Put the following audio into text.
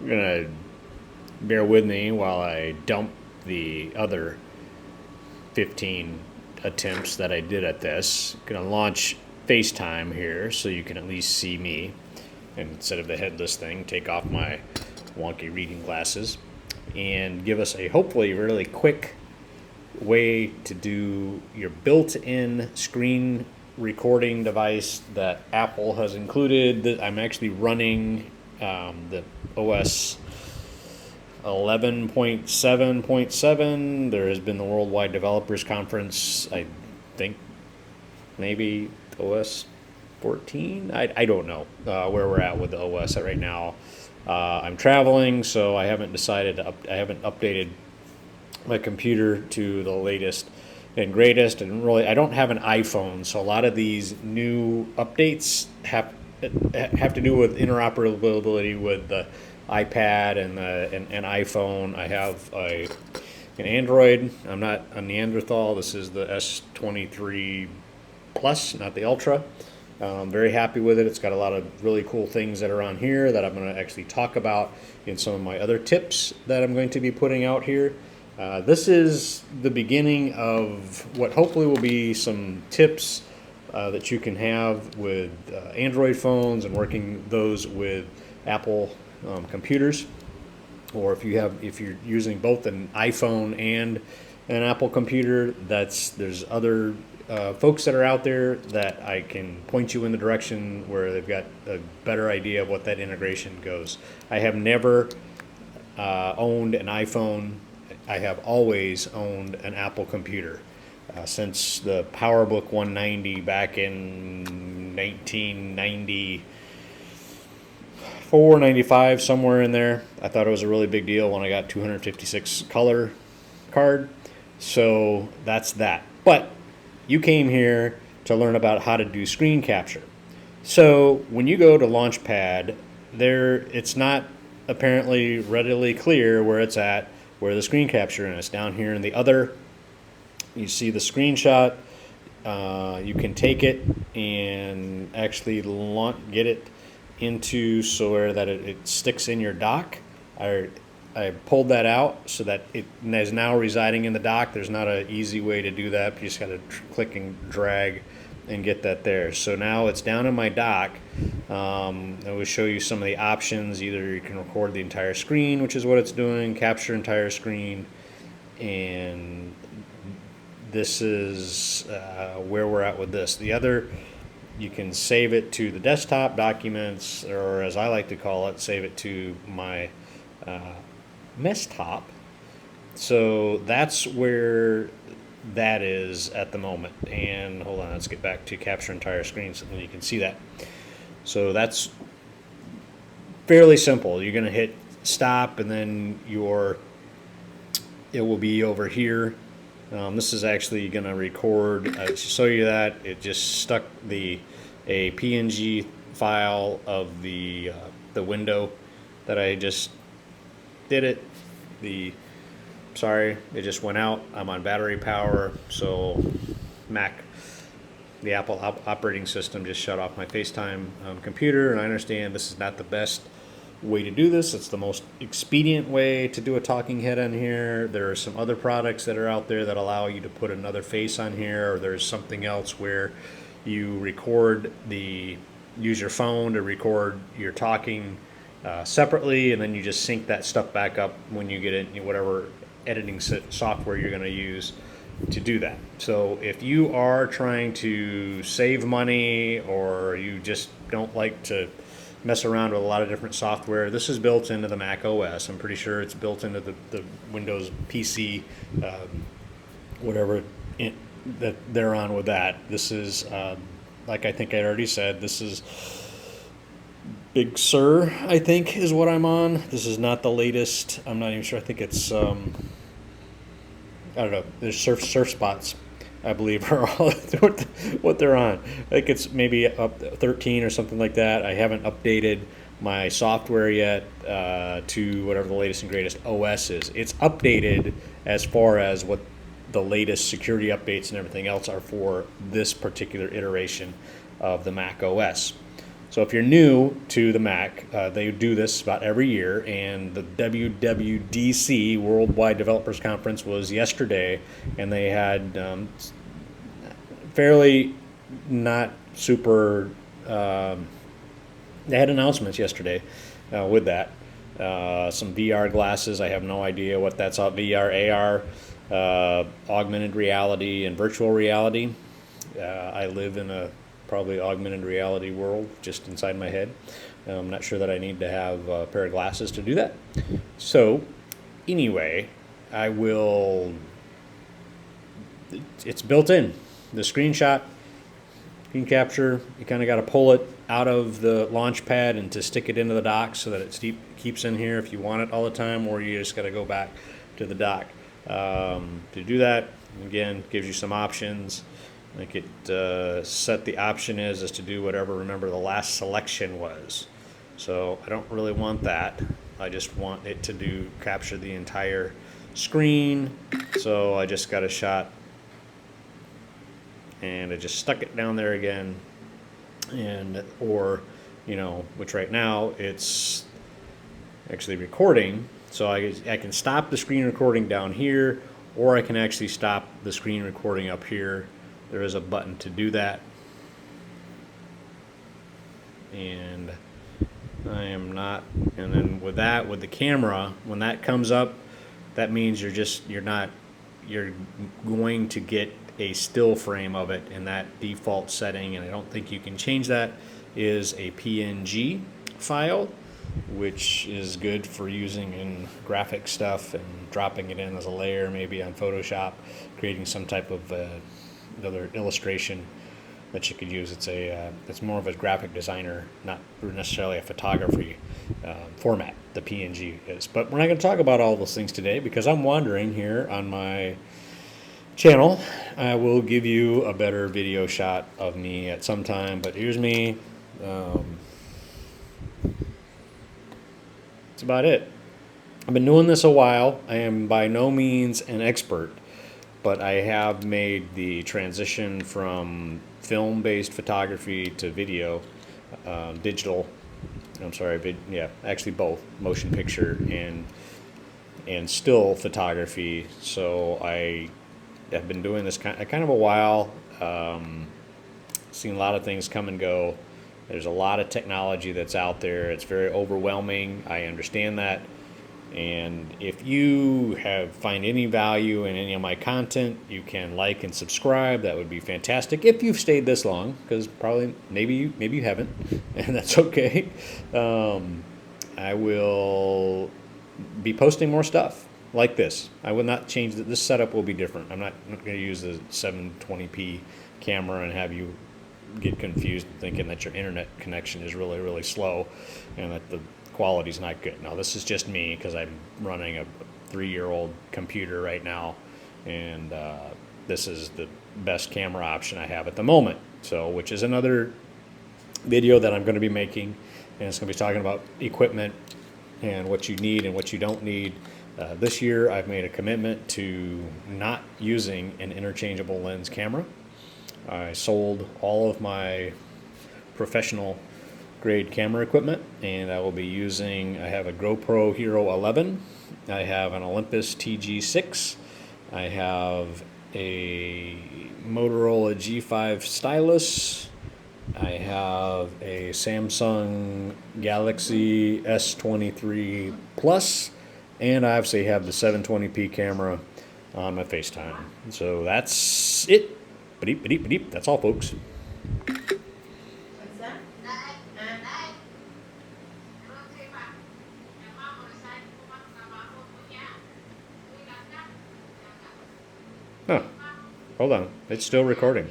You're gonna bear with me while I dump the other 15 attempts that I did at this. Gonna launch FaceTime here so you can at least see me. And instead of the headless thing, take off my wonky reading glasses and give us a hopefully really quick way to do your built-in screen recording device that Apple has included. That I'm actually running the OS 11.7.7. There has been the Worldwide Developers Conference. I think maybe OS 14. I don't know where we're at with the OS right now. I'm traveling, so I haven't decided to I haven't updated my computer to the latest and greatest. And really, I don't have an iPhone, so a lot of these new updates have to do with interoperability with the iPad and an iPhone. I have an Android. I'm not a Neanderthal. This is the S23 Plus, not the Ultra. I'm very happy with it. It's got a lot of really cool things that are on here that I'm going to actually talk about in some of my other tips that I'm going to be putting out here. This is the beginning of what hopefully will be some tips that you can have with Android phones and working those with Apple computers, or if you're using both an iPhone and an Apple computer. There's other folks that are out there that I can point you in the direction where they've got a better idea of what that integration goes. I have never owned an iPhone. I have always owned an Apple computer since the PowerBook 190 back in 1994, 95, somewhere in there. I thought it was a really big deal when I got 256 color card. So that's that. But you came here to learn about how to do screen capture. So when you go to Launchpad, it's not apparently readily clear where it's at, where the screen capture is. Down here in the other, you see the screenshot. You can take it and actually get it into so that it sticks in your dock. I pulled that out so that it is now residing in the dock. There's not an easy way to do that. You just got to click and drag and get that there. So now it's down in my dock. I will show you some of the options. Either you can record the entire screen, which is what it's doing, capture entire screen, and this is where we're at with this. The other, you can save it to the desktop documents, or as I like to call it, save it to my mess top. So that's where that is at the moment. And hold on, let's get back to capture entire screen so then you can see that. So that's fairly simple. You're going to hit stop, and then it will be over here. This is actually going to record. To show you that, it just stuck a PNG file of the window that I just did it. Sorry, it just went out. I'm on battery power, so the Apple operating system just shut off my FaceTime computer, and I understand this is not the best way to do this. It's the most expedient way to do a talking head on here. There are some other products that are out there that allow you to put another face on here, or there's something else where you use your phone to record your talking separately, and then you just sync that stuff back up when you get it, whatever editing software you're going to use to do that. So if you are trying to save money, or you just don't like to mess around with a lot of different software, this is built into the Mac OS. I'm pretty sure it's built into the Windows PC, whatever that they're on with that. This is, like I think I already said, this is Big Sur, I think, is what I'm on. This is not the latest. I'm not even sure. I think it's, I don't know. There's surf spots, I believe, are all what they're on. I think it's maybe up 13 or something like that. I haven't updated my software yet to whatever the latest and greatest OS is. It's updated as far as what the latest security updates and everything else are for this particular iteration of the Mac OS. So if you're new to the Mac, they do this about every year, and the WWDC, Worldwide Developers Conference, was yesterday, and they had fairly not super. They had announcements yesterday with that. Some VR glasses. I have no idea what that's all. VR, AR, augmented reality, and virtual reality. I live in a probably augmented reality world just inside my head. I'm not sure that I need to have a pair of glasses to do that. So, anyway, I will. It's built in. The screen capture, you kind of got to pull it out of the launch pad and to stick it into the dock so that it keeps in here if you want it all the time, or you just got to go back to the dock. To do that, again, gives you some options. Like it set the option is to do whatever, remember, the last selection was. So I don't really want that. I just want it to capture the entire screen. So I just got a shot and I just stuck it down there again, and which right now it's actually recording, so I can stop the screen recording down here, or I can actually stop the screen recording up here. There is a button to do that, and I am not. And then with the camera, when that comes up, that means you're going to get a still frame of it in that default setting, and I don't think you can change that, is a PNG file, which is good for using in graphic stuff and dropping it in as a layer, maybe on Photoshop, creating some type of another illustration that you could use. It's more of a graphic designer, not necessarily a photography format, the PNG is. But we're not going to talk about all those things today because I'm wandering here on my channel. I will give you a better video shot of me at some time, but here's me. That's about it. I've been doing this a while. I am by no means an expert, but I have made the transition from film-based photography to video, digital. I'm sorry, actually both, motion picture and still photography. So I've been doing this kind of a while, seen a lot of things come and go. There's a lot of technology that's out there. It's very overwhelming. I understand that. And if you find any value in any of my content, you can like and subscribe. That would be fantastic. If you've stayed this long, because probably maybe you haven't, and that's okay. I will be posting more stuff like this. I will not change this setup will be different. I'm not going to use the 720p camera and have you get confused thinking that your internet connection is really, really slow and that the quality's not good. Now, this is just me because I'm running a 3-year-old computer right now, and this is the best camera option I have at the moment. So, which is another video that I'm going to be making, and it's going to be talking about equipment and what you need and what you don't need. This year, I've made a commitment to not using an interchangeable lens camera. I sold all of my professional grade camera equipment, and I will be I have a GoPro Hero 11, I have an Olympus TG6, I have a Motorola G5 stylus, I have a Samsung Galaxy S23 Plus, and I obviously have the 720p camera on my FaceTime. So that's it. That's all, folks. What's that? Huh. Hold on. It's still recording.